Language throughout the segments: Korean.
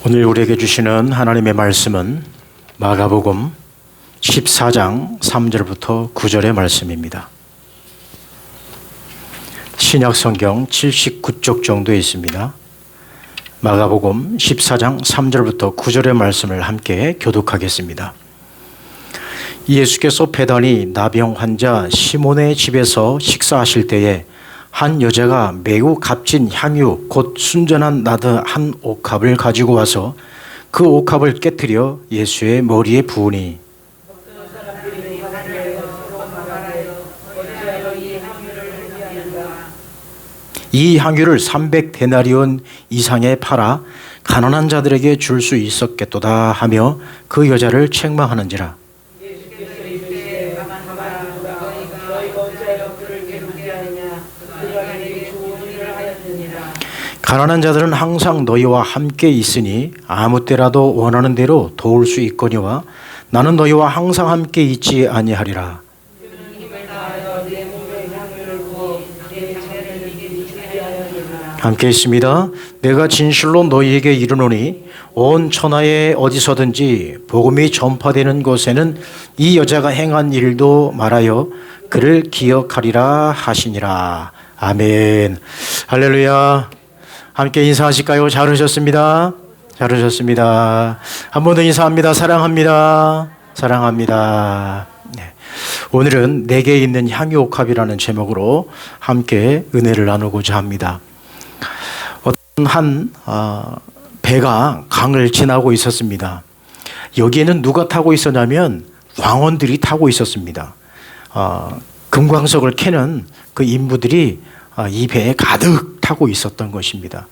오늘 우리에게 주시는 하나님의 말씀은 마가복음 14장 3절부터 9절의 말씀입니다. 신약 성경 79쪽 정도에 있습니다. 마가복음 14장 3절부터 9절의 말씀을 함께 교독하겠습니다. 예수께서 배단위 나병 환자 시몬의 집에서 식사하실 때에 한 여자가 매우 값진 향유 곧 순전한 나드 한 옥합을 가지고 와서 그 옥합을 깨뜨려 예수의 머리에 부으니 이 향유를 300데나리온 이상에 팔아 가난한 자들에게 줄 수 있었겠도다 하며 그 여자를 책망하는지라. 가난한 자들은 항상 너희와 함께 있으니 아무 때라도 원하는 대로 도울 수 있거니와 나는 너희와 항상 함께 있지 아니하리라. 함께 있습니다. 내가 진실로 너희에게 이르노니 온 천하에 어디서든지 복음이 전파되는 곳에는 이 여자가 행한 일도 말하여 그를 기억하리라 하시니라. 아멘. 할렐루야. 함께 인사하실까요? 잘 오셨습니다. 잘 오셨습니다. 한 번 더 인사합니다. 사랑합니다. 사랑합니다. 네. 오늘은 내게 있는 향유옥합이라는 제목으로 함께 은혜를 나누고자 합니다. 어떤 한 배가 강을 지나고 있었습니다. 여기에는 누가 타고 있었냐면 광원들이 타고 있었습니다. 금광석을 캐는 그 인부들이 이 배에 가득 타고 있었던 것입니다.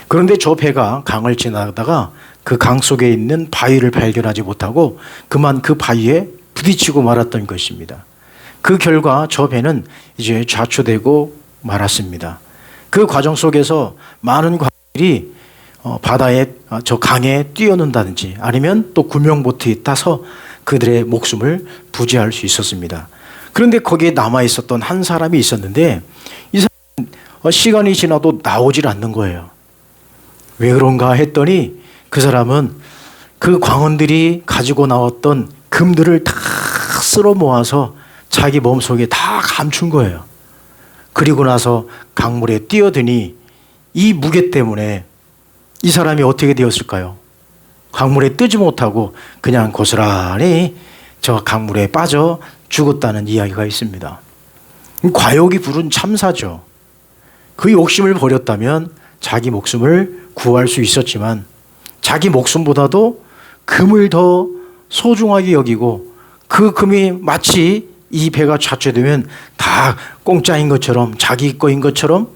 그런데 저 배가 강을 지나다가 그 강 속에 있는 바위를 발견하지 못하고 그만 그 바위에 부딪히고 말았던 것입니다. 그 결과 저 배는 이제 좌초되고 말았습니다. 그 과정 속에서 많은 광들이 바다에 저 강에 뛰어든다든지 아니면 또 구명보트에 타서 그들의 목숨을 부지할 수 있었습니다. 그런데 거기에 남아 있었던 한 사람이 있었는데 이 사람은 시간이 지나도 나오질 않는 거예요. 왜 그런가 했더니 그 사람은 그 광원들이 가지고 나왔던 금들을 다 쓸어 모아서 자기 몸속에 다 감춘 거예요. 그리고 나서 강물에 뛰어드니 이 무게 때문에 이 사람이 어떻게 되었을까요? 강물에 뜨지 못하고 그냥 고스란히 저 강물에 빠져 죽었다는 이야기가 있습니다. 과욕이 부른 참사죠. 그 욕심을 버렸다면 자기 목숨을 구할 수 있었지만 자기 목숨보다도 금을 더 소중하게 여기고 그 금이 마치 이 배가 좌초되면 다 공짜인 것처럼 자기 거인 것처럼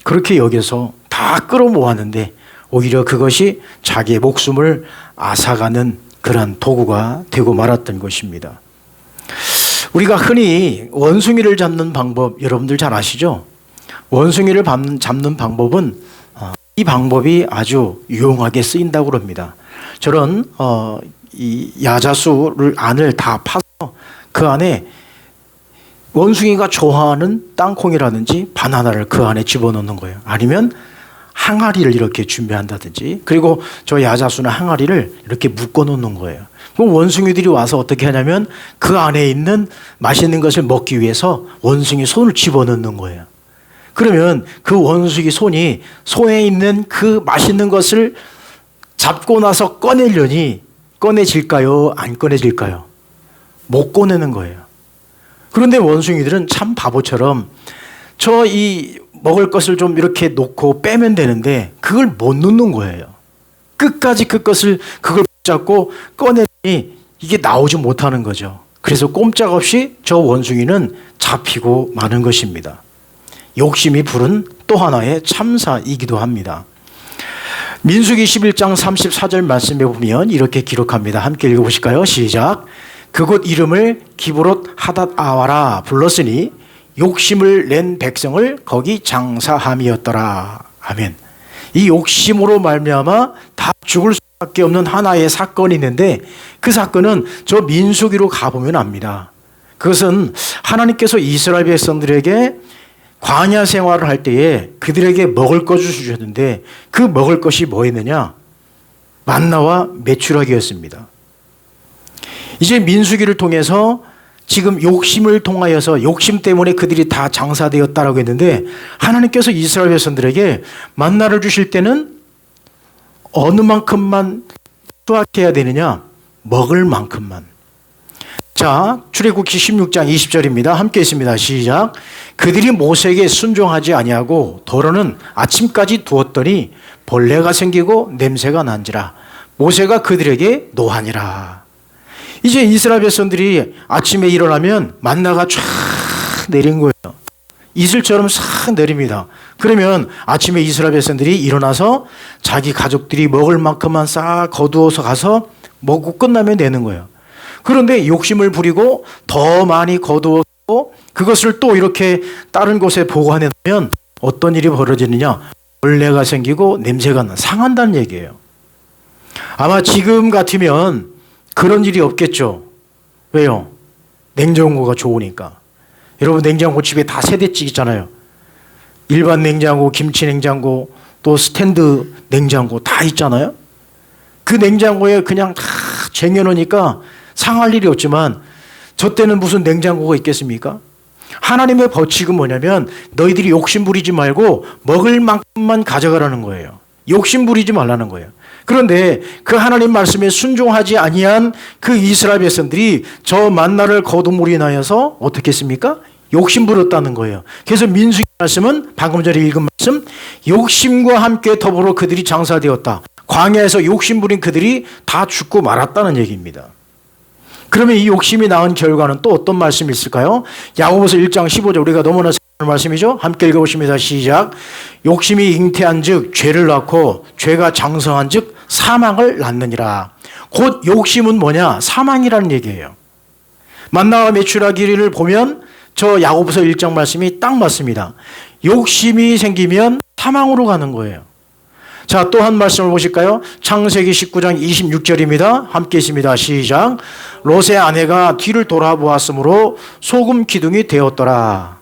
그렇게 여겨서 다 끌어모았는데 오히려 그것이 자기의 목숨을 앗아가는 그런 도구가 되고 말았던 것입니다. 우리가 흔히 원숭이를 잡는 방법 여러분들 잘 아시죠? 원숭이를 잡는 방법은 이 방법이 아주 유용하게 쓰인다고 합니다. 저는 이 야자수를 안을 다 파서 그 안에 원숭이가 좋아하는 땅콩이라든지 바나나를 그 안에 집어넣는 거예요. 아니면 항아리를 이렇게 준비한다든지 그리고 저 야자수나 항아리를 이렇게 묶어 놓는 거예요. 그럼 원숭이들이 와서 어떻게 하냐면 그 안에 있는 맛있는 것을 먹기 위해서 원숭이 손을 집어넣는 거예요. 그러면 그 원숭이 손이 손에 있는 그 맛있는 것을 잡고 나서 꺼내려니 꺼내질까요? 안 꺼내질까요? 못 꺼내는 거예요. 그런데 원숭이들은 참 바보처럼 저 이 먹을 것을 좀 이렇게 놓고 빼면 되는데 그걸 못 놓는 거예요. 끝까지 그걸 붙잡고 꺼내니 이게 나오지 못하는 거죠. 그래서 꼼짝없이 저 원숭이는 잡히고 마는 것입니다. 욕심이 부른 또 하나의 참사이기도 합니다. 민수기 11장 34절 말씀에 보면 이렇게 기록합니다. 함께 읽어보실까요? 시작. 그곳 이름을 기브롯 하닷 아와라 불렀으니 욕심을 낸 백성을 거기 장사함이었더라. 아멘. 이 욕심으로 말미암아 다 죽을 수밖에 없는 하나의 사건이 있는데 그 사건은 저 민수기로 가보면 압니다. 그것은 하나님께서 이스라엘 백성들에게 광야 생활을 할 때에 그들에게 먹을 것을 주셨는데 그 먹을 것이 뭐였느냐? 만나와 메추라기였습니다. 이제 민수기를 통해서 지금 욕심을 통하여서 욕심 때문에 그들이 다 장사되었다라고 했는데 하나님께서 이스라엘 백성들에게 만나를 주실 때는 어느 만큼만 수확해야 되느냐? 먹을 만큼만. 자, 출애굽기 16장 20절입니다. 함께 있습니다. 시작. 그들이 모세에게 순종하지 아니하고 도로는 아침까지 두었더니 벌레가 생기고 냄새가 난지라. 모세가 그들에게 노하니라. 이제 이스라엘 백성들이 아침에 일어나면 만나가 쫙 내린 거예요. 이슬처럼 싹 내립니다. 그러면 아침에 이스라엘 백성들이 일어나서 자기 가족들이 먹을 만큼만 싹 거두어서 가서 먹고 끝나면 내는 거예요. 그런데 욕심을 부리고 더 많이 거두어 그것을 또 이렇게 다른 곳에 보관해놓으면 어떤 일이 벌어지느냐? 벌레가 생기고 냄새가 상한다는 얘기예요. 아마 지금 같으면 그런 일이 없겠죠. 왜요? 냉장고가 좋으니까. 여러분 냉장고 집에 다 세대씩 있잖아요. 일반 냉장고, 김치 냉장고, 또 스탠드 냉장고 다 있잖아요. 그 냉장고에 그냥 다 쟁여놓으니까 상할 일이 없지만 저 때는 무슨 냉장고가 있겠습니까? 하나님의 법칙은 뭐냐면 너희들이 욕심 부리지 말고 먹을 만큼만 가져가라는 거예요. 욕심 부리지 말라는 거예요. 그런데 그 하나님 말씀에 순종하지 아니한 그 이스라엘 백성들이 저 만나를 거둠으로 인하여서 어떻게 했습니까? 욕심 부렸다는 거예요. 그래서 민수기 말씀은 방금 전에 읽은 말씀, 욕심과 함께 더불어 그들이 장사되었다. 광야에서 욕심 부린 그들이 다 죽고 말았다는 얘기입니다. 그러면 이 욕심이 낳은 결과는 또 어떤 말씀이 있을까요? 야고보서 1장 15절 우리가 너무나 잘 아는 말씀이죠. 함께 읽어보십니다. 시작. 욕심이 잉태한 즉 죄를 낳고 죄가 장성한 즉 사망을 낳느니라. 곧 욕심은 뭐냐? 사망이라는 얘기예요. 만나와 메추라기를 보면 저 야고보서 1장 말씀이 딱 맞습니다. 욕심이 생기면 사망으로 가는 거예요. 자, 또 한 말씀을 보실까요? 창세기 19장 26절입니다. 함께 있습니다. 시작. 롯의 아내가 뒤를 돌아보았으므로 소금 기둥이 되었더라.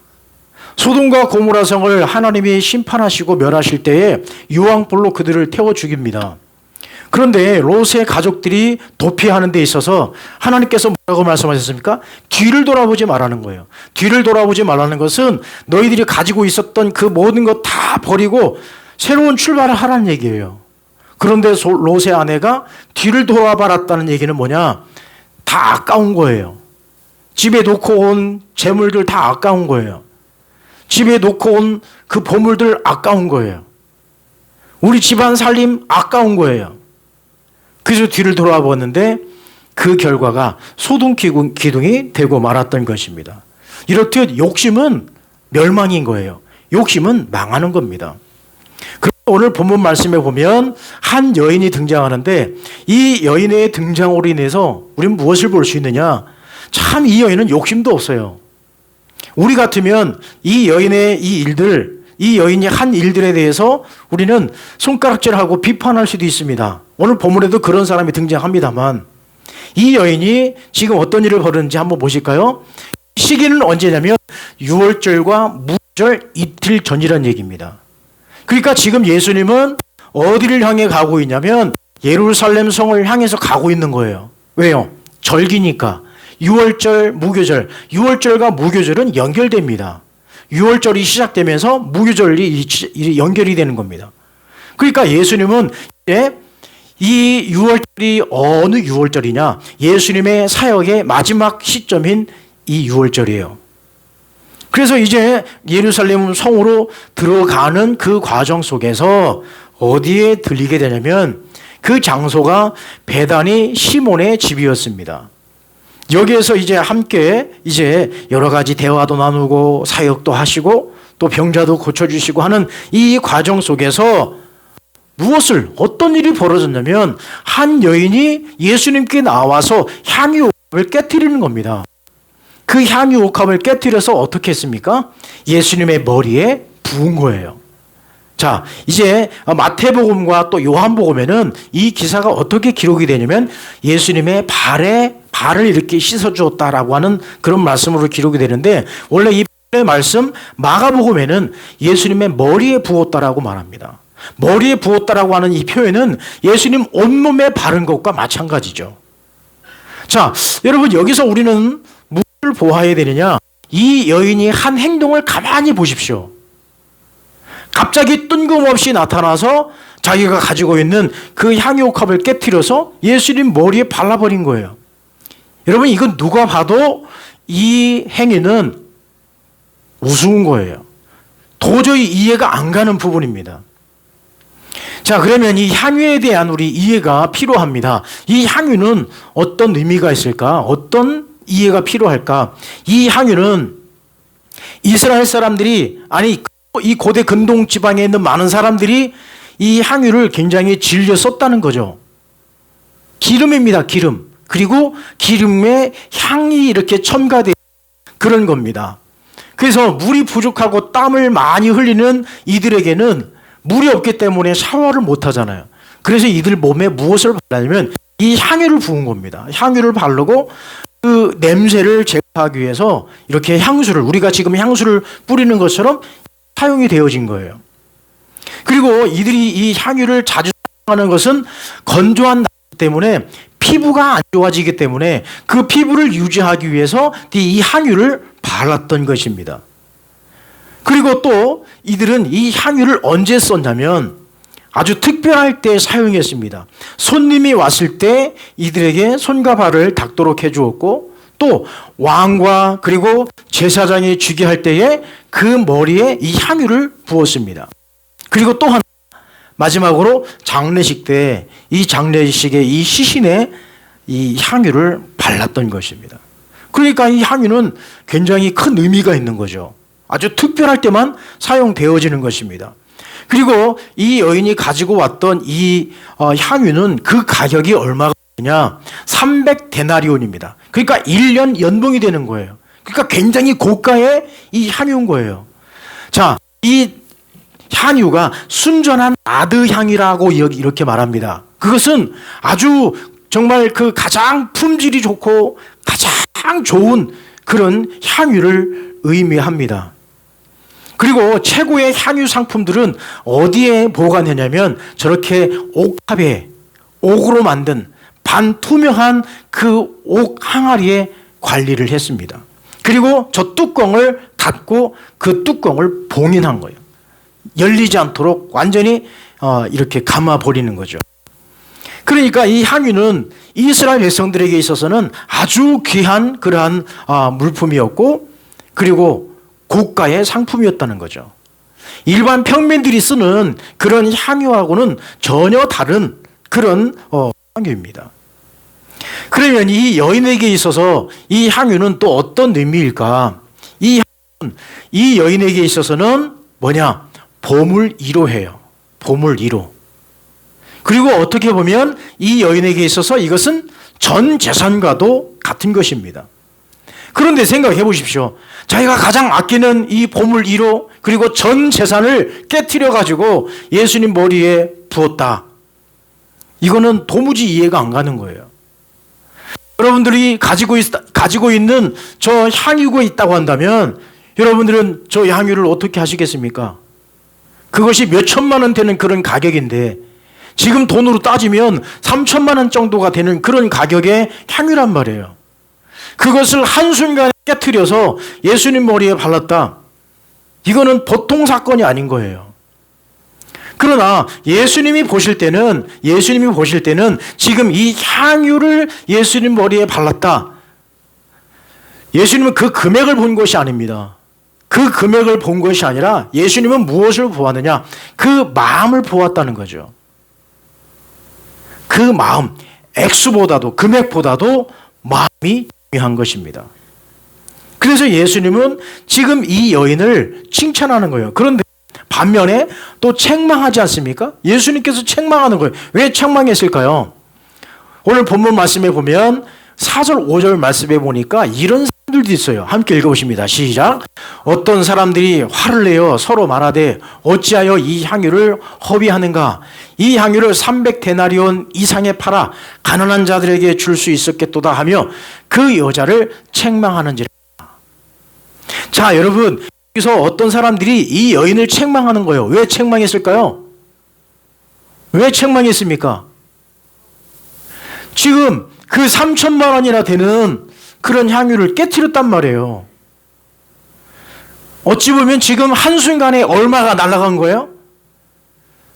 소돔과 고모라 성을 하나님이 심판하시고 멸하실 때에 유황불로 그들을 태워 죽입니다. 그런데 롯의 가족들이 도피하는 데 있어서 하나님께서 뭐라고 말씀하셨습니까? 뒤를 돌아보지 말라는 거예요. 뒤를 돌아보지 말라는 것은 너희들이 가지고 있었던 그 모든 것 다 버리고 새로운 출발을 하라는 얘기예요. 그런데 롯의 아내가 뒤를 돌아봐랐다는 얘기는 뭐냐? 다 아까운 거예요. 집에 놓고 온 재물들 다 아까운 거예요. 집에 놓고 온 그 보물들 아까운 거예요. 우리 집안 살림 아까운 거예요. 그래서 뒤를 돌아보았는데 그 결과가 소돔 기둥이 되고 말았던 것입니다. 이렇듯 욕심은 멸망인 거예요. 욕심은 망하는 겁니다. 오늘 본문 말씀에 보면 한 여인이 등장하는데 이 여인의 등장으로 인해서 우리는 무엇을 볼 수 있느냐? 참 이 여인은 욕심도 없어요. 우리 같으면 이 여인의 이 여인이 한 일들에 대해서 우리는 손가락질하고 비판할 수도 있습니다. 오늘 본문에도 그런 사람이 등장합니다만 이 여인이 지금 어떤 일을 벌였는지 한번 보실까요? 시기는 언제냐면 6월절과 무절 이틀 전이라는 얘기입니다. 그러니까 지금 예수님은 어디를 향해 가고 있냐면 예루살렘 성을 향해서 가고 있는 거예요. 왜요? 절기니까. 6월절, 무교절. 6월절과 무교절은 연결됩니다. 6월절이 시작되면서 무교절이 연결이 되는 겁니다. 그러니까 예수님은 이제 이 6월절이 어느 6월절이냐? 예수님의 사역의 마지막 시점인 이 6월절이에요. 그래서 이제 예루살렘 성으로 들어가는 그 과정 속에서 어디에 들리게 되냐면 그 장소가 베다니 시몬의 집이었습니다. 여기에서 이제 함께 이제 여러 가지 대화도 나누고 사역도 하시고 또 병자도 고쳐주시고 하는 이 과정 속에서 어떤 일이 벌어졌냐면 한 여인이 예수님께 나와서 향유옥합을 깨뜨리는 겁니다. 그 향유옥합을 깨뜨려서 어떻게 했습니까? 예수님의 머리에 부은 거예요. 자, 이제 마태복음과 또 요한복음에는 이 기사가 어떻게 기록이 되냐면 예수님의 발을 이렇게 씻어주었다라고 하는 그런 말씀으로 기록이 되는데 원래 이 말씀 마가복음에는 예수님의 머리에 부었다라고 말합니다. 머리에 부었다라고 하는 이 표현은 예수님 온몸에 바른 것과 마찬가지죠. 자, 여러분 여기서 우리는 무엇을 보아야 되느냐? 이 여인이 한 행동을 가만히 보십시오. 갑자기 뜬금없이 나타나서 자기가 가지고 있는 그 향유옥합을 깨트려서 예수님 머리에 발라버린 거예요. 여러분 이건 누가 봐도 이 행위는 우스운 거예요. 도저히 이해가 안 가는 부분입니다. 자, 그러면 이 향유에 대한 우리 이해가 필요합니다. 이 향유는 어떤 의미가 있을까? 어떤 이해가 필요할까? 이 향유는 이스라엘 사람들이, 아니 이 고대 근동 지방에 있는 많은 사람들이 이 향유를 굉장히 즐겨 썼다는 거죠. 기름입니다, 기름. 그리고 기름에 향이 이렇게 첨가된 그런 겁니다. 그래서 물이 부족하고 땀을 많이 흘리는 이들에게는 물이 없기 때문에 샤워를 못 하잖아요. 그래서 이들 몸에 무엇을 바르냐면 이 향유를 부은 겁니다. 향유를 바르고 그 냄새를 제거하기 위해서 이렇게 향수를, 우리가 지금 향수를 뿌리는 것처럼 사용이 되어진 거예요. 그리고 이들이 이 향유를 자주 사용하는 것은 건조한 나기 때문에 피부가 안 좋아지기 때문에 그 피부를 유지하기 위해서 이 향유를 발랐던 것입니다. 그리고 또 이들은 이 향유를 언제 썼냐면 아주 특별할 때 사용했습니다. 손님이 왔을 때 이들에게 손과 발을 닦도록 해주었고, 또 왕과 그리고 제사장이 주기할 때에 그 머리에 이 향유를 부었습니다. 그리고 또 하나, 마지막으로 장례식 때 이 장례식에 이 시신에 이 향유를 발랐던 것입니다. 그러니까 이 향유는 굉장히 큰 의미가 있는 거죠. 아주 특별할 때만 사용되어지는 것입니다. 그리고 이 여인이 가지고 왔던 이 향유는 그 가격이 얼마가 되냐? 300데나리온입니다. 그러니까 1년 연봉이 되는 거예요. 그러니까 굉장히 고가의 이 향유인 거예요. 자, 이 향유가 순전한 나드 향이라고 이렇게 말합니다. 그것은 아주 정말 그 가장 품질이 좋고 가장 좋은 그런 향유를 의미합니다. 그리고 최고의 향유 상품들은 어디에 보관하냐면 저렇게 옥합에, 옥으로 만든 반투명한 그 옥 항아리에 관리를 했습니다. 그리고 저 뚜껑을 닫고 그 뚜껑을 봉인한 거예요. 열리지 않도록 완전히 이렇게 감아버리는 거죠. 그러니까 이 향유는 이스라엘 백성들에게 있어서는 아주 귀한 그러한 물품이었고, 그리고 고가의 상품이었다는 거죠. 일반 평민들이 쓰는 그런 향유하고는 전혀 다른 그런 향유입니다. 그러면 이 여인에게 있어서 이 향유는 또 어떤 의미일까? 이 향유는 이 여인에게 있어서는 뭐냐? 보물 1호예요. 보물 1호. 그리고 어떻게 보면 이 여인에게 있어서 이것은 전 재산과도 같은 것입니다. 그런데 생각해 보십시오. 자기가 가장 아끼는 이 보물 1호, 그리고 전 재산을 깨트려 가지고 예수님 머리에 부었다. 이거는 도무지 이해가 안 가는 거예요. 여러분들이 가지고 있는 저 향유가 있다고 한다면 여러분들은 저 향유를 어떻게 하시겠습니까? 그것이 몇 천만 원 되는 그런 가격인데 지금 돈으로 따지면 3천만 원 정도가 되는 그런 가격의 향유란 말이에요. 그것을 한순간에 깨트려서 예수님 머리에 발랐다. 이거는 보통 사건이 아닌 거예요. 그러나 예수님이 보실 때는 지금 이 향유를 예수님 머리에 발랐다. 예수님은 그 금액을 본 것이 아닙니다. 그 금액을 본 것이 아니라 예수님은 무엇을 보았느냐? 그 마음을 보았다는 거죠. 그 마음, 액수보다도, 금액보다도 마음이 중요한 것입니다. 그래서 예수님은 지금 이 여인을 칭찬하는 거예요. 그런데 반면에 또 책망하지 않습니까? 예수님께서 책망하는 거예요. 왜 책망했을까요? 오늘 본문 말씀에 보면 4절, 5절 말씀에 보니까 이런 사람들도 있어요. 함께 읽어보십니다. 시작. 어떤 사람들이 화를 내어 서로 말하되 어찌하여 이 향유를 허비하는가? 이 향유를 300데나리온 이상에 팔아 가난한 자들에게 줄 수 있었겠도다 하며 그 여자를 책망하는지라. 자, 여러분, 여기서 어떤 사람들이 이 여인을 책망하는 거예요. 왜 책망했을까요? 왜 책망했습니까? 지금 그 3천만 원이나 되는 그런 향유를 깨트렸단 말이에요. 어찌 보면 지금 한순간에 얼마가 날아간 거예요?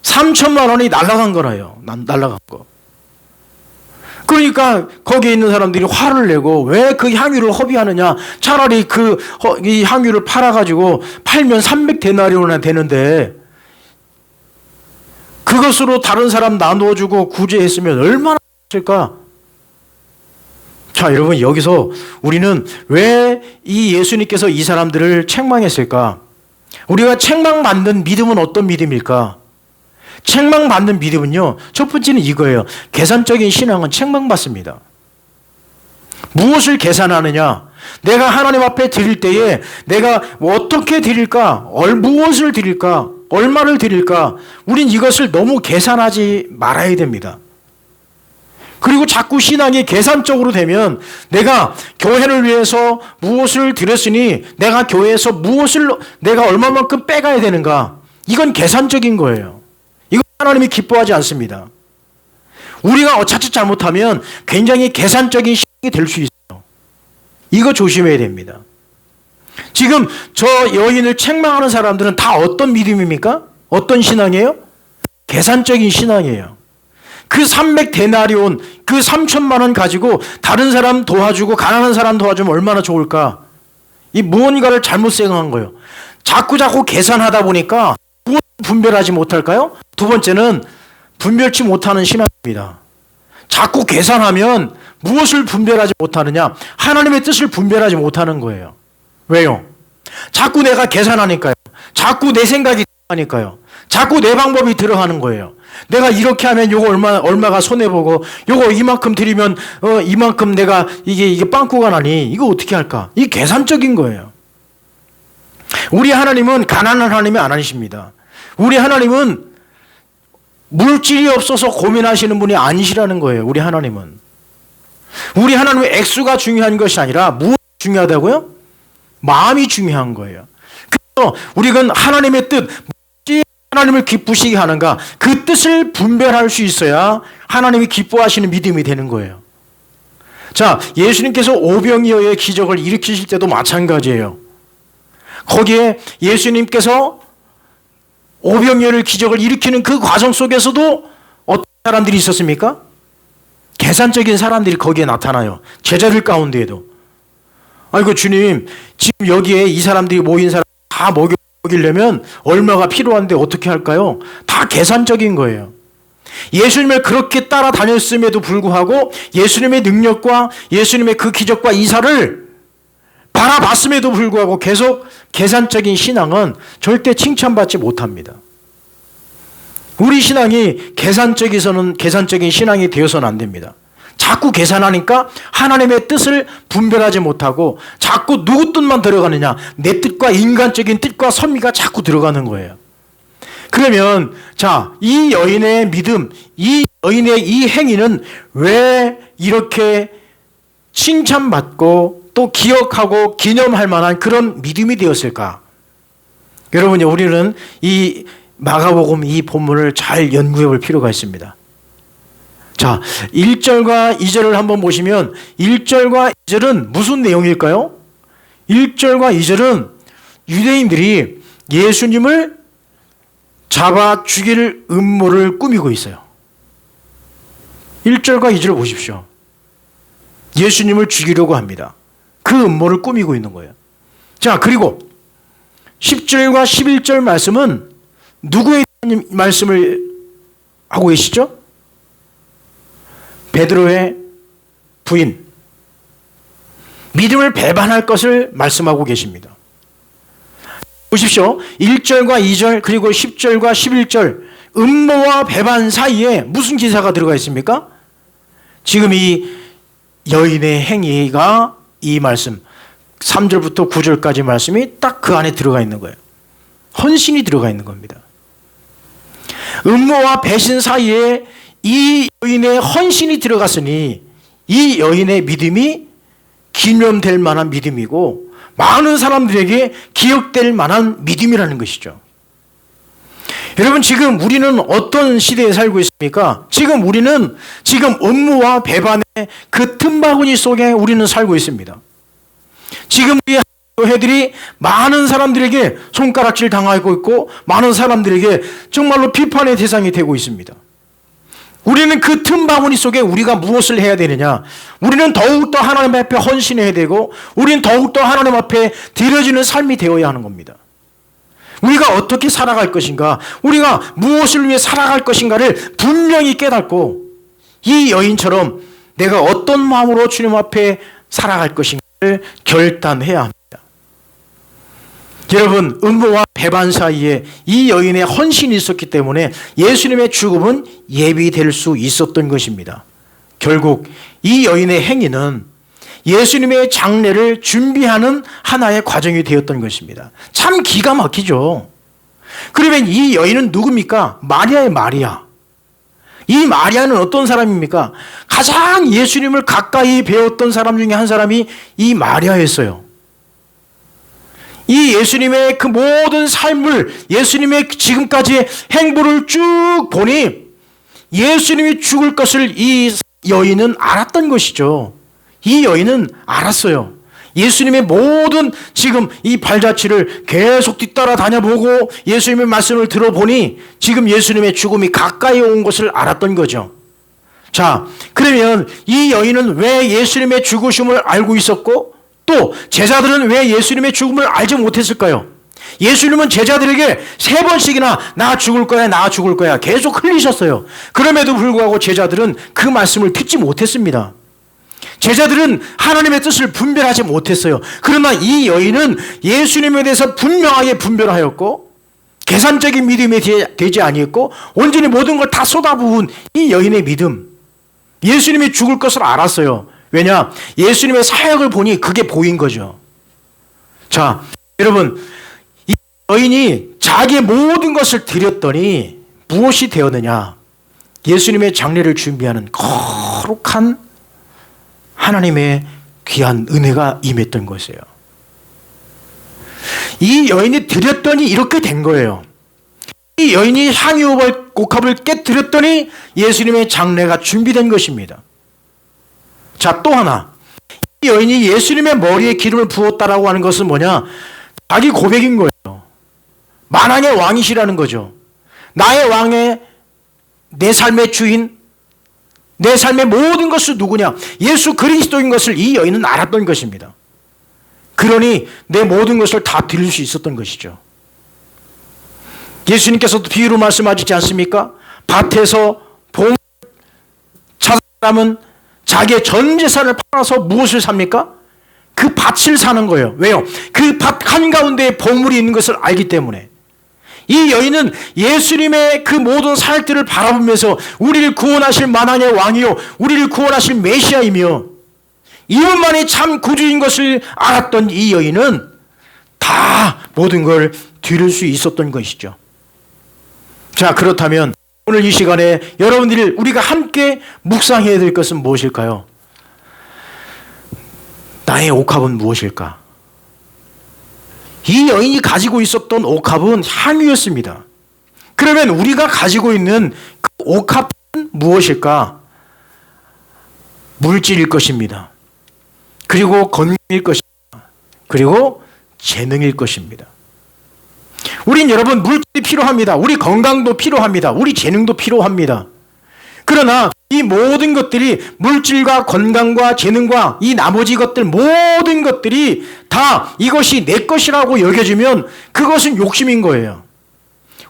3천만 원이 날아간 거라요. 날아간 거. 그러니까 거기에 있는 사람들이 화를 내고 왜 그 향유를 허비하느냐. 차라리 이 향유를 팔아가지고 팔면 300데나리온이나 되는데 그것으로 다른 사람 나누어주고 구제했으면 얼마나 좋을까? 자, 여러분, 여기서 우리는 왜 이 예수님께서 이 사람들을 책망했을까? 우리가 책망받는 믿음은 어떤 믿음일까? 책망받는 믿음은요, 첫 번째는 이거예요. 계산적인 신앙은 책망받습니다. 무엇을 계산하느냐? 내가 하나님 앞에 드릴 때에 내가 어떻게 드릴까? 무엇을 드릴까? 얼마를 드릴까? 우린 이것을 너무 계산하지 말아야 됩니다. 그리고 자꾸 신앙이 계산적으로 되면 내가 교회를 위해서 무엇을 드렸으니 내가 교회에서 내가 얼마만큼 빼가야 되는가? 이건 계산적인 거예요. 이건 하나님이 기뻐하지 않습니다. 우리가 자칫 잘못하면 굉장히 계산적인 신앙이 될 수 있어요. 이거 조심해야 됩니다. 지금 저 여인을 책망하는 사람들은 다 어떤 믿음입니까? 어떤 신앙이에요? 계산적인 신앙이에요. 그 300데나리온, 그 3천만 원 가지고 다른 사람 도와주고 가난한 사람 도와주면 얼마나 좋을까? 이 무언가를 잘못 생각한 거예요. 자꾸 계산하다 보니까 무엇을 분별하지 못할까요? 두 번째는 분별치 못하는 신앙입니다. 자꾸 계산하면 무엇을 분별하지 못하느냐? 하나님의 뜻을 분별하지 못하는 거예요. 왜요? 자꾸 내가 계산하니까요. 자꾸 내 생각이 들어가니까요. 자꾸 내 방법이 들어가는 거예요. 내가 이렇게 하면 요거 얼마가 손해보고 요거 이만큼 드리면 이만큼 내가 이게 빵꾸가 나니 이거 어떻게 할까? 이게 계산적인 거예요. 우리 하나님은 가난한 하나님이 아니십니다. 우리 하나님은 물질이 없어서 고민하시는 분이 아니시라는 거예요. 우리 하나님은 액수가 중요한 것이 아니라 무엇이 중요하다고요? 마음이 중요한 거예요. 그래서 우리는 하나님의 뜻, 하나님을 기쁘시게 하는가, 그 뜻을 분별할 수 있어야 하나님이 기뻐하시는 믿음이 되는 거예요. 자, 예수님께서 오병이어의 기적을 일으키실 때도 마찬가지예요. 거기에 예수님께서 오병이어의 기적을 일으키는 그 과정 속에서도 어떤 사람들이 있었습니까? 계산적인 사람들이 거기에 나타나요. 제자들 가운데에도. 아이고 주님, 지금 여기에 이 사람들이 모인 사람 다 먹이려면 얼마가 필요한데 어떻게 할까요? 다 계산적인 거예요. 예수님을 그렇게 따라다녔음에도 불구하고 예수님의 능력과 예수님의 그 기적과 이사를 바라봤음에도 불구하고 계속 계산적인 신앙은 절대 칭찬받지 못합니다. 우리 신앙이 계산적인 신앙이 되어서는 안 됩니다. 자꾸 계산하니까 하나님의 뜻을 분별하지 못하고 자꾸 누구 뜻만 들어가느냐, 내 뜻과 인간적인 뜻과 섭리가 자꾸 들어가는 거예요. 그러면 자, 이 여인의 믿음, 이 여인의 이 행위는 왜 이렇게 칭찬받고 또 기억하고 기념할 만한 그런 믿음이 되었을까? 여러분, 우리는 이 마가복음 이 본문을 잘 연구해 볼 필요가 있습니다. 자, 1절과 2절을 한번 보시면 1절과 2절은 무슨 내용일까요? 1절과 2절은 유대인들이 예수님을 잡아 죽일 음모를 꾸미고 있어요. 1절과 2절을 보십시오. 예수님을 죽이려고 합니다. 그 음모를 꾸미고 있는 거예요. 자, 그리고 10절과 11절 말씀은 누구에 대한 말씀을 하고 계시죠? 베드로의 부인, 믿음을 배반할 것을 말씀하고 계십니다. 보십시오. 1절과 2절 그리고 10절과 11절 음모와 배반 사이에 무슨 기사가 들어가 있습니까? 지금 이 여인의 행위가 이 말씀 3절부터 9절까지 말씀이 딱 그 안에 들어가 있는 거예요. 헌신이 들어가 있는 겁니다. 음모와 배신 사이에 이 여인의 헌신이 들어갔으니 이 여인의 믿음이 기념될 만한 믿음이고 많은 사람들에게 기억될 만한 믿음이라는 것이죠. 여러분, 지금 우리는 어떤 시대에 살고 있습니까? 지금 우리는 음모와 배반의 그 틈바구니 속에 우리는 살고 있습니다. 지금 우리 교회들이 많은 사람들에게 손가락질 당하고 있고 많은 사람들에게 정말로 비판의 대상이 되고 있습니다. 우리는 그 틈바구니 속에 우리가 무엇을 해야 되느냐? 우리는 더욱더 하나님 앞에 헌신해야 되고 우리는 더욱더 하나님 앞에 드려지는 삶이 되어야 하는 겁니다. 우리가 어떻게 살아갈 것인가, 우리가 무엇을 위해 살아갈 것인가를 분명히 깨닫고 이 여인처럼 내가 어떤 마음으로 주님 앞에 살아갈 것인가를 결단해야 합니다. 여러분, 음모와 배반 사이에 이 여인의 헌신이 있었기 때문에 예수님의 죽음은 예비될 수 있었던 것입니다. 결국 이 여인의 행위는 예수님의 장례를 준비하는 하나의 과정이 되었던 것입니다. 참 기가 막히죠. 그러면 이 여인은 누굽니까? 마리아의 마리아. 이 마리아는 어떤 사람입니까? 가장 예수님을 가까이 배웠던 사람 중에 한 사람이 이 마리아였어요. 이 예수님의 그 모든 삶을, 예수님의 지금까지의 행보를 쭉 보니 예수님이 죽을 것을 이 여인은 알았던 것이죠. 이 여인은 알았어요. 예수님의 모든 지금 이 발자취를 계속 뒤따라 다녀보고 예수님의 말씀을 들어보니 지금 예수님의 죽음이 가까이 온 것을 알았던 거죠. 자, 그러면 이 여인은 왜 예수님의 죽으심을 알고 있었고 또 제자들은 왜 예수님의 죽음을 알지 못했을까요? 예수님은 제자들에게 3번씩이나 나 죽을 거야, 나 죽을 거야 계속 흘리셨어요. 그럼에도 불구하고 제자들은 그 말씀을 듣지 못했습니다. 제자들은 하나님의 뜻을 분별하지 못했어요. 그러나 이 여인은 예수님에 대해서 분명하게 분별하였고 계산적인 믿음이 되지 아니했고 온전히 모든 걸 다 쏟아부은 이 여인의 믿음, 예수님이 죽을 것을 알았어요. 왜냐? 예수님의 사역을 보니 그게 보인 거죠. 자, 여러분, 이 여인이 자기의 모든 것을 드렸더니 무엇이 되었느냐? 예수님의 장례를 준비하는 거룩한 하나님의 귀한 은혜가 임했던 것이에요. 이 여인이 드렸더니 이렇게 된 거예요. 이 여인이 향유옥합을 깨뜨렸더니 예수님의 장례가 준비된 것입니다. 자, 또 하나. 이 여인이 예수님의 머리에 기름을 부었다라고 하는 것은 뭐냐? 자기 고백인 거예요. 만왕의 왕이시라는 거죠. 나의 왕의, 내 삶의 주인, 내 삶의 모든 것은 누구냐? 예수 그리스도인 것을 이 여인은 알았던 것입니다. 그러니 내 모든 것을 다 드릴 수 있었던 것이죠. 예수님께서도 비유로 말씀하시지 않습니까? 밭에서 봄을 찾은 사람은 자기의 전 재산을 팔아서 무엇을 삽니까? 그 밭을 사는 거예요. 왜요? 그 밭 한가운데에 보물이 있는 것을 알기 때문에. 이 여인은 예수님의 그 모든 사역들을 바라보면서 우리를 구원하실 만왕의 왕이요 우리를 구원하실 메시아이며 이분만이 참 구주인 것을 알았던 이 여인은 다 모든 걸 드릴 수 있었던 것이죠. 자, 그렇다면 오늘 이 시간에 여러분들이 우리가 함께 묵상해야 될 것은 무엇일까요? 나의 옥합은 무엇일까? 이 여인이 가지고 있었던 옥합은 향유였습니다. 그러면 우리가 가지고 있는 그 옥합은 무엇일까? 물질일 것입니다. 그리고 건강일 것입니다. 그리고 재능일 것입니다. 우린 여러분 물질이 필요합니다. 우리 건강도 필요합니다. 우리 재능도 필요합니다. 그러나 이 모든 것들이 물질과 건강과 재능과 이 나머지 것들 모든 것들이 다 이것이 내 것이라고 여겨지면 그것은 욕심인 거예요.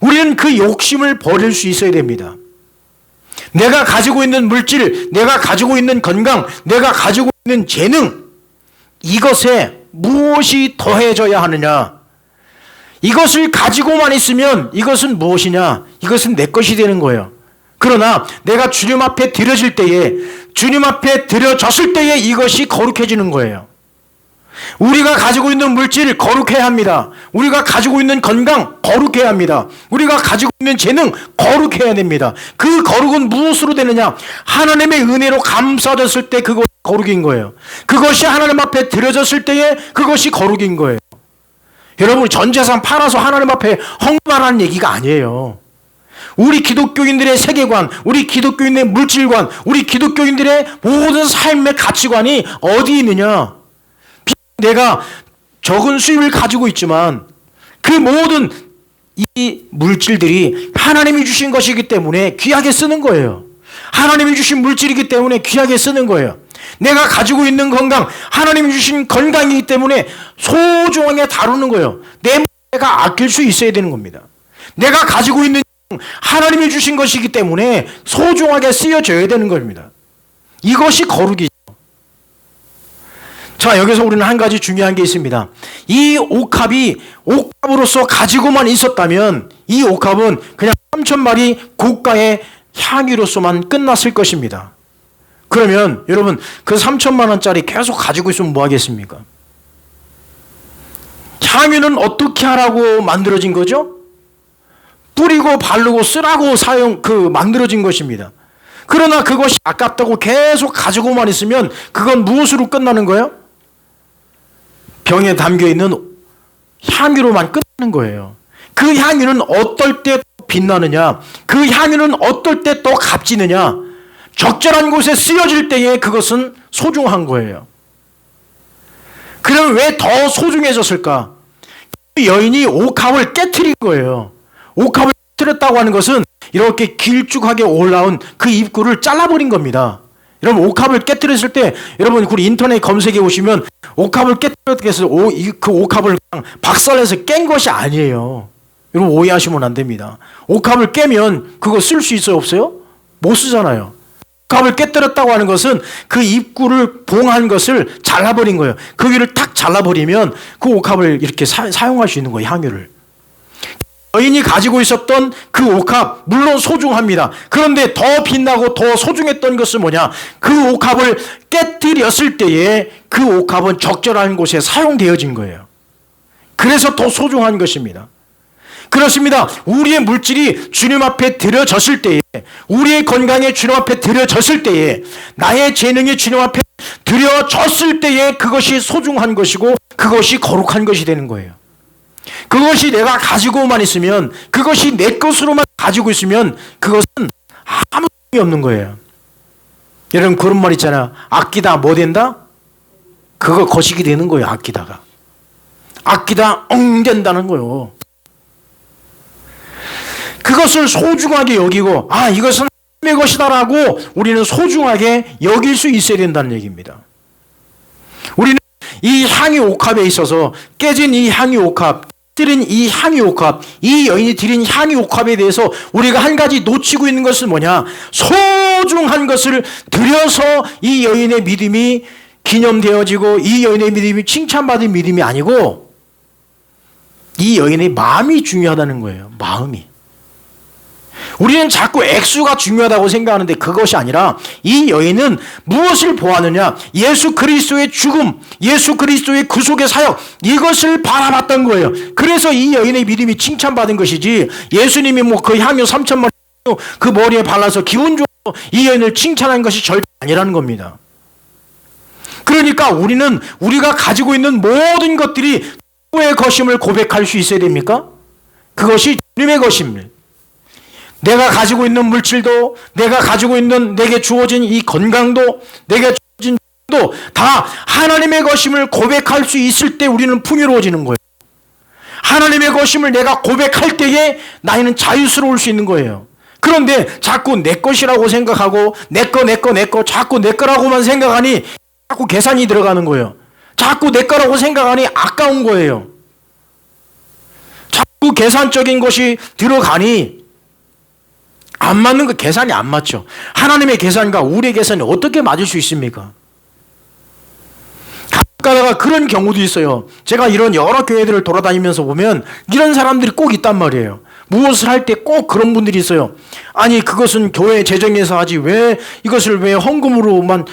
우리는 그 욕심을 버릴 수 있어야 됩니다. 내가 가지고 있는 물질, 내가 가지고 있는 건강, 내가 가지고 있는 재능, 이것에 무엇이 더해져야 하느냐? 이것을 가지고만 있으면 이것은 무엇이냐? 이것은 내 것이 되는 거예요. 그러나 내가 주님 앞에 드려질 때에, 주님 앞에 드려졌을 때에 이것이 거룩해지는 거예요. 우리가 가지고 있는 물질 거룩해야 합니다. 우리가 가지고 있는 건강 거룩해야 합니다. 우리가 가지고 있는 재능 거룩해야 됩니다. 그 거룩은 무엇으로 되느냐? 하나님의 은혜로 감싸졌을 때 그것이 거룩인 거예요. 그것이 하나님 앞에 드려졌을 때에 그것이 거룩인 거예요. 여러분, 전 재산 팔아서 하나님 앞에 헌금하라는 얘기가 아니에요. 우리 기독교인들의 세계관, 우리 기독교인의 물질관, 우리 기독교인들의 모든 삶의 가치관이 어디 있느냐? 내가 적은 수입을 가지고 있지만 그 모든 이 물질들이 하나님이 주신 것이기 때문에 귀하게 쓰는 거예요. 하나님이 주신 물질이기 때문에 귀하게 쓰는 거예요. 내가 가지고 있는 건강, 하나님이 주신 건강이기 때문에 소중하게 다루는 거예요. 내가 아낄 수 있어야 되는 겁니다. 내가 가지고 있는 하나님이 주신 것이기 때문에 소중하게 쓰여져야 되는 겁니다. 이것이 거룩이죠. 자, 여기서 우리는 한 가지 중요한 게 있습니다. 이 옥합이 옥합으로서 가지고만 있었다면 이 옥합은 그냥 3,000마리 고가의 향유로서만 끝났을 것입니다. 그러면 여러분 그 3,000만 원짜리 계속 가지고 있으면 뭐 하겠습니까? 향유는 어떻게 하라고 만들어진 거죠? 뿌리고 바르고 쓰라고 만들어진 것입니다. 그러나 그것이 아깝다고 계속 가지고만 있으면 그건 무엇으로 끝나는 거예요? 병에 담겨있는 향유로만 끝나는 거예요. 그 향유는 어떨 때 빛나느냐? 그 향유는 어떨 때 또 값지느냐? 적절한 곳에 쓰여질 때에 그것은 소중한 거예요. 그럼 왜 더 소중해졌을까? 그 여인이 옥합을 깨트린 거예요. 옥합을 깨트렸다고 하는 것은 이렇게 길쭉하게 올라온 그 입구를 잘라버린 겁니다. 여러분 옥합을 깨트렸을 때 여러분 우리 인터넷 검색해 보시면 옥합을 깨트렸다고 해서 그 옥합을 그냥 박살내서 깬 것이 아니에요. 여러분 오해하시면 안 됩니다. 옥합을 깨면 그거 쓸 수 있어요 없어요? 못 쓰잖아요. 옥합을 깨뜨렸다고 하는 것은 그 입구를 봉한 것을 잘라버린 거예요. 그 위를 탁 잘라버리면 그 옥합을 이렇게 사용할 수 있는 거예요. 향유를. 여인이 가지고 있었던 그 옥합 물론 소중합니다. 그런데 더 빛나고 더 소중했던 것은 뭐냐? 그 옥합을 깨뜨렸을 때에 그 옥합은 적절한 곳에 사용되어진 거예요. 그래서 더 소중한 것입니다. 그렇습니다. 우리의 물질이 주님 앞에 드려졌을 때에, 우리의 건강이 주님 앞에 드려졌을 때에, 나의 재능이 주님 앞에 드려졌을 때에 그것이 소중한 것이고 그것이 거룩한 것이 되는 거예요. 그것이 내가 가지고만 있으면, 그것이 내 것으로만 가지고 있으면 그것은 아무 의미 없는 거예요. 여러분 그런 말 있잖아요. 아끼다 뭐 된다? 그거 거시기 되는 거예요. 아끼다가. 아끼다 된다는 거예요. 그것을 소중하게 여기고 이것은 하나님의 것이다라고 우리는 소중하게 여길 수 있어야 된다는 얘기입니다. 우리는 이 향유 옥합에 있어서 깨진 이 향유 옥합, 드린 이 향유 옥합, 이 여인이 드린 향유 옥합에 대해서 우리가 한 가지 놓치고 있는 것은 뭐냐? 소중한 것을 드려서 이 여인의 믿음이 기념되어지고 이 여인의 믿음이 칭찬받은 믿음이 아니고 이 여인의 마음이 중요하다는 거예요. 마음이. 우리는 자꾸 액수가 중요하다고 생각하는데 그것이 아니라 이 여인은 무엇을 보았느냐? 예수 그리스도의 죽음, 예수 그리스도의 구속의 사역, 이것을 바라봤던 거예요. 그래서 이 여인의 믿음이 칭찬받은 것이지 예수님이 그 향유 3,000마리 그 머리에 발라서 기분 좋아서 이 여인을 칭찬한 것이 절대 아니라는 겁니다. 그러니까 우리는 우리가 가지고 있는 모든 것들이 누구의 것임을 고백할 수 있어야 됩니까? 그것이 주님의 것입니다. 내가 가지고 있는 물질도, 내가 가지고 있는 내게 주어진 이 건강도, 내게 주어진 도 다 하나님의 것임을 고백할 수 있을 때 우리는 풍요로워지는 거예요. 하나님의 것임을 내가 고백할 때에 나는 자유스러울 수 있는 거예요. 그런데 자꾸 내 것이라고 생각하고 내 거 자꾸 내 거라고만 생각하니 자꾸 계산이 들어가는 거예요. 자꾸 내 거라고 생각하니 아까운 거예요. 자꾸 계산적인 것이 들어가니 안 맞는 거, 계산이 안 맞죠. 하나님의 계산과 우리의 계산이 어떻게 맞을 수 있습니까? 가다가 그런 경우도 있어요. 제가 이런 여러 교회들을 돌아다니면서 보면 이런 사람들이 꼭 있단 말이에요. 무엇을 할 때 꼭 그런 분들이 있어요. 아니 그것은 교회 재정에서 하지 왜 이것을 왜 헌금으로만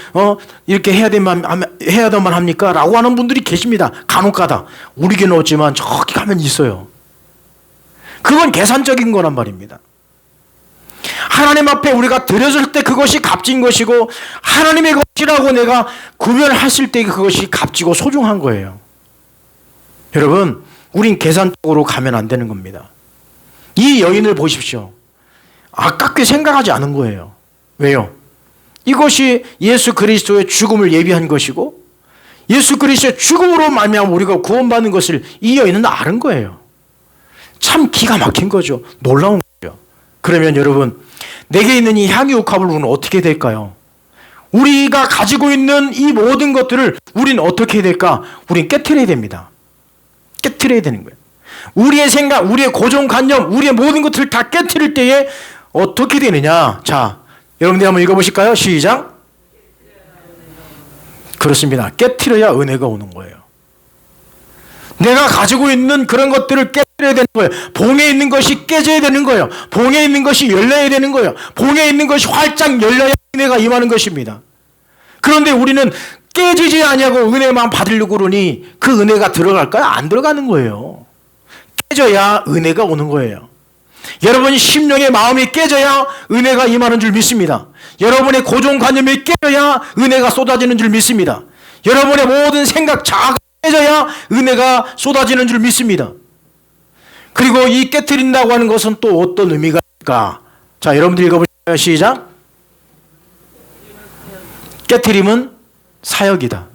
이렇게 해야만 합니까? 라고 하는 분들이 계십니다. 간혹가다. 우리 교회는 없지만 저기 가면 있어요. 그건 계산적인 거란 말입니다. 하나님 앞에 우리가 드려질 때 그것이 값진 것이고 하나님의 것이라고 내가 구별했을 때 그것이 값지고 소중한 거예요. 여러분, 우린 계산적으로 가면 안 되는 겁니다. 이 여인을 보십시오. 아깝게 생각하지 않은 거예요. 왜요? 이것이 예수 그리스도의 죽음을 예비한 것이고 예수 그리스도의 죽음으로 말미암아 우리가 구원받는 것을 이 여인은 아는 거예요. 참 기가 막힌 거죠. 놀라운 거죠. 그러면 여러분, 내게 있는 이 향유옥합을 우리는 어떻게 될까요? 우리가 가지고 있는 이 모든 것들을 우리는 어떻게 해야 될까? 우리는 깨트려야 됩니다. 깨트려야 되는 거예요. 우리의 생각, 우리의 고정관념, 우리의 모든 것들을 다 깨트릴 때에 어떻게 되느냐? 자, 여러분들 한번 읽어보실까요? 시작. 그렇습니다. 깨트려야 은혜가 오는 거예요. 내가 가지고 있는 그런 것들을 깨트려야 되는 거예요. 봉에 있는 것이 깨져야 되는 거예요. 봉에 있는 것이 열려야 되는 거예요. 봉에 있는 것이 활짝 열려야 은혜가 임하는 것입니다. 그런데 우리는 깨지지 아니하고 은혜만 받으려고 그러니 그 은혜가 들어갈까요? 안 들어가는 거예요. 깨져야 은혜가 오는 거예요. 여러분 심령의 마음이 깨져야 은혜가 임하는 줄 믿습니다. 여러분의 고정관념이 깨져야 은혜가 쏟아지는 줄 믿습니다. 여러분의 모든 생각 자아가 깨져야 은혜가 쏟아지는 줄 믿습니다. 그리고 이 깨트린다고 하는 것은 또 어떤 의미가 있을까? 자, 여러분들 읽어보실까요? 시작. 깨트림은 사역이다.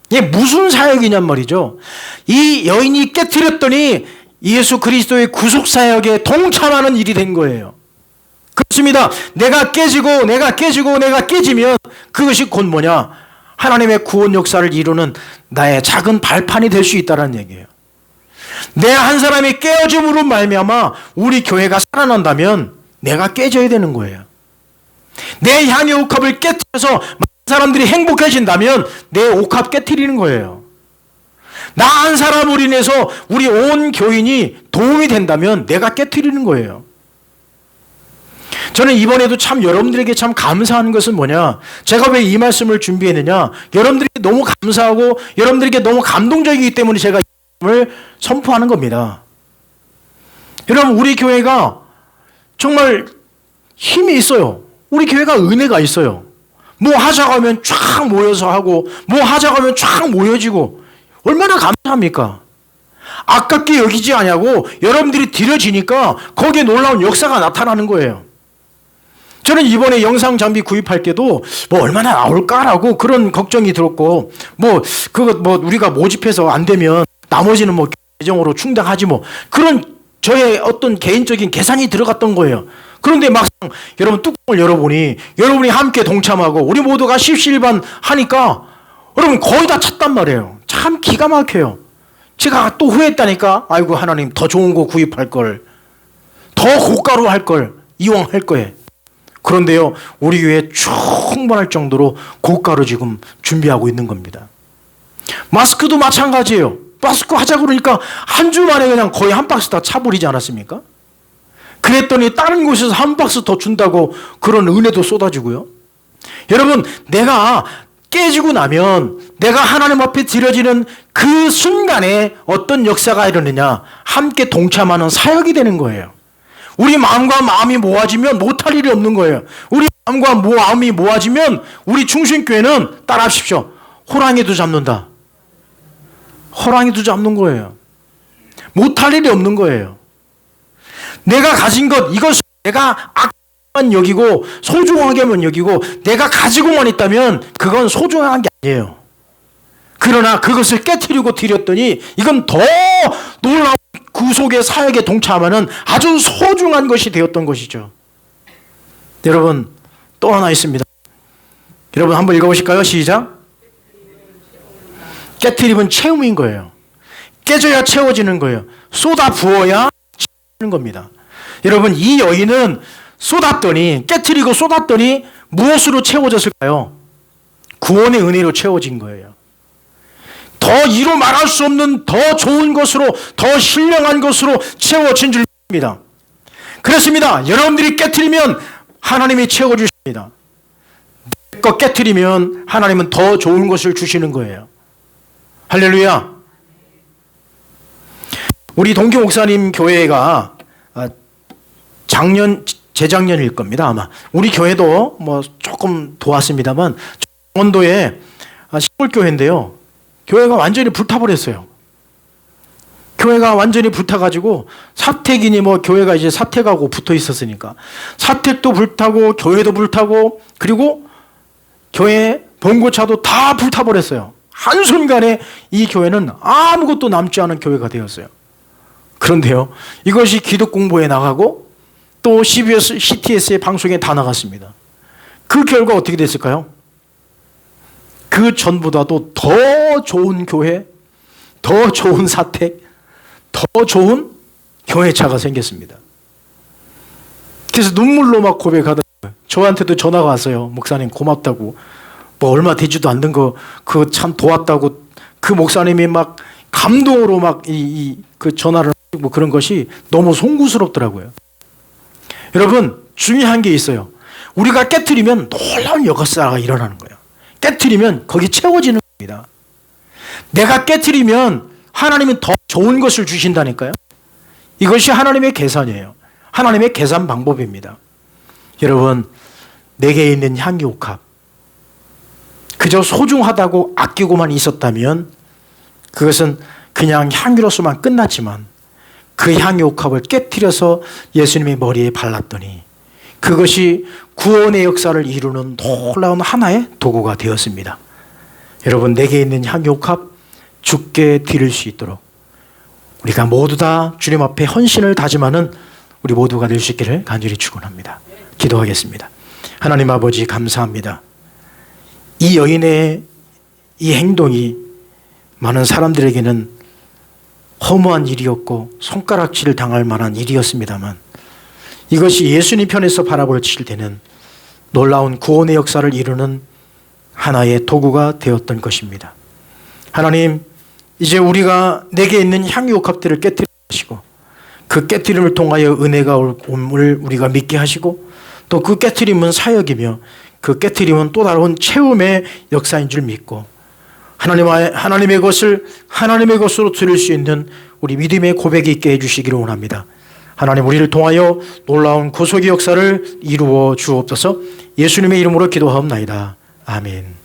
이게 무슨 사역이냔 말이죠. 이 여인이 깨트렸더니 예수 그리스도의 구속사역에 동참하는 일이 된 거예요. 그렇습니다. 내가 깨지면 그것이 곧 뭐냐? 하나님의 구원 역사를 이루는 나의 작은 발판이 될 수 있다는 얘기예요. 내 한 사람이 깨어짐으로 말미암아 우리 교회가 살아난다면 내가 깨져야 되는 거예요. 내 향의 옥합을 깨트려서 많은 사람들이 행복해진다면 내 옥합 깨트리는 거예요. 나 한 사람으로 인해서 우리 온 교인이 도움이 된다면 내가 깨트리는 거예요. 저는 이번에도 참 여러분들에게 참 감사한 것은 뭐냐? 제가 왜 이 말씀을 준비했느냐? 여러분들이 너무 감사하고 여러분들에게 너무 감동적이기 때문에 제가 이 말씀을 선포하는 겁니다. 여러분, 우리 교회가 정말 힘이 있어요. 우리 교회가 은혜가 있어요. 뭐 하자고 하면 쫙 모여서 하고 뭐 하자고 하면 쫙 모여지고 얼마나 감사합니까? 아깝게 여기지 않냐고 여러분들이 드려지니까 거기에 놀라운 역사가 나타나는 거예요. 저는 이번에 영상 장비 구입할 때도 뭐 얼마나 나올까라고 그런 걱정이 들었고 그거 우리가 모집해서 안 되면 나머지는 뭐 계정으로 충당하지 뭐 그런 저의 어떤 개인적인 계산이 들어갔던 거예요. 그런데 막상 여러분 뚜껑을 열어보니 여러분이 함께 동참하고 우리 모두가 십시일반 하니까 여러분 거의 다 찼단 말이에요. 참 기가 막혀요. 제가 또 후회했다니까. 아이고 하나님 더 좋은 거 구입할 걸, 더 고가로 할 걸, 이왕 할 거에. 그런데요 우리 교회에 충분할 정도로 고가로 지금 준비하고 있는 겁니다. 마스크도 마찬가지예요. 마스크 하자고 그러니까 한 주 만에 그냥 거의 한 박스 다 차버리지 않았습니까? 그랬더니 다른 곳에서 한 박스 더 준다고 그런 은혜도 쏟아지고요. 여러분, 내가 깨지고 나면 내가 하나님 앞에 드려지는 그 순간에 어떤 역사가 일어나느냐? 함께 동참하는 사역이 되는 거예요. 우리 마음과 마음이 모아지면 못할 일이 없는 거예요. 우리 마음과 마음이 모아지면 우리 충신교회는 따라하십시오. 호랑이도 잡는다. 호랑이도 잡는 거예요. 못할 일이 없는 거예요. 내가 가진 것, 이것을 내가 악만 여기고 소중하게만 여기고 내가 가지고만 있다면 그건 소중한 게 아니에요. 그러나 그것을 깨트리고 드렸더니 이건 더 놀라운 구속의 사역에 동참하는 아주 소중한 것이 되었던 것이죠. 여러분, 또 하나 있습니다. 여러분 한번 읽어보실까요? 시작. 깨트림은 채움인 거예요. 깨져야 채워지는 거예요. 쏟아 부어야 채워지는 겁니다. 여러분, 이 여인은 쏟았더니, 깨트리고 쏟았더니 무엇으로 채워졌을까요? 구원의 은혜로 채워진 거예요. 더 이루 말할 수 없는 더 좋은 것으로, 더 신령한 것으로 채워진 줄 믿습니다. 그렇습니다. 여러분들이 깨트리면 하나님이 채워주십니다. 내 것 깨트리면 하나님은 더 좋은 것을 주시는 거예요. 할렐루야. 우리 동기 목사님 교회가 재작년일 겁니다, 아마. 우리 교회도 뭐 조금 도왔습니다만, 원도에 시골교회인데요. 교회가 완전히 불타버렸어요. 교회가 완전히 불타가지고 사택이니 뭐 교회가 이제 사택하고 붙어 있었으니까 사택도 불타고 교회도 불타고 그리고 교회 봉고차도 다 불타버렸어요. 한순간에 이 교회는 아무것도 남지 않은 교회가 되었어요. 그런데요, 이것이 기독공부에 나가고 또 CBS, CTS의 방송에 다 나갔습니다. 그 결과 어떻게 됐을까요? 그 전보다도 더 좋은 교회, 더 좋은 사택, 더 좋은 교회차가 생겼습니다. 그래서 눈물로 막 고백하더라고요. 저한테도 전화가 왔어요. 목사님 고맙다고. 뭐 얼마 되지도 않는 거 그거 참 도왔다고 그 목사님이 막 감동으로 막 그 전화를 뭐 그런 것이 너무 송구스럽더라고요. 여러분, 중요한 게 있어요. 우리가 깨트리면 놀라운 역사가 일어나는 거예요. 깨트리면 거기 채워지는 겁니다. 내가 깨트리면 하나님은 더 좋은 것을 주신다니까요. 이것이 하나님의 계산이에요. 하나님의 계산 방법입니다. 여러분, 내게 있는 향기옥합 그저 소중하다고 아끼고만 있었다면 그것은 그냥 향기로서만 끝났지만 그 향기옥합을 깨트려서 예수님의 머리에 발랐더니 그것이 구원의 역사를 이루는 놀라운 하나의 도구가 되었습니다. 여러분, 내게 있는 향기옥합 주께 드릴 수 있도록 우리가 모두 다 주님 앞에 헌신을 다짐하는 우리 모두가 될 수 있기를 간절히 축원합니다. 기도하겠습니다. 하나님 아버지, 감사합니다. 이 여인의 이 행동이 많은 사람들에게는 허무한 일이었고 손가락질을 당할 만한 일이었습니다만 이것이 예수님 편에서 바라볼 때는 놀라운 구원의 역사를 이루는 하나의 도구가 되었던 것입니다. 하나님, 이제 우리가 내게 있는 향유옥합들을 깨뜨리게 하시고 그 깨뜨림을 통하여 은혜가 옴을 우리가 믿게 하시고 또 그 깨뜨림은 사역이며 그 깨뜨림은 또 다른 채움의 역사인 줄 믿고 하나님의 것을 하나님의 것으로 드릴 수 있는 우리 믿음의 고백이 있게 해주시기를 원합니다. 하나님, 우리를 통하여 놀라운 구속의 역사를 이루어 주옵소서. 예수님의 이름으로 기도하옵나이다. 아멘.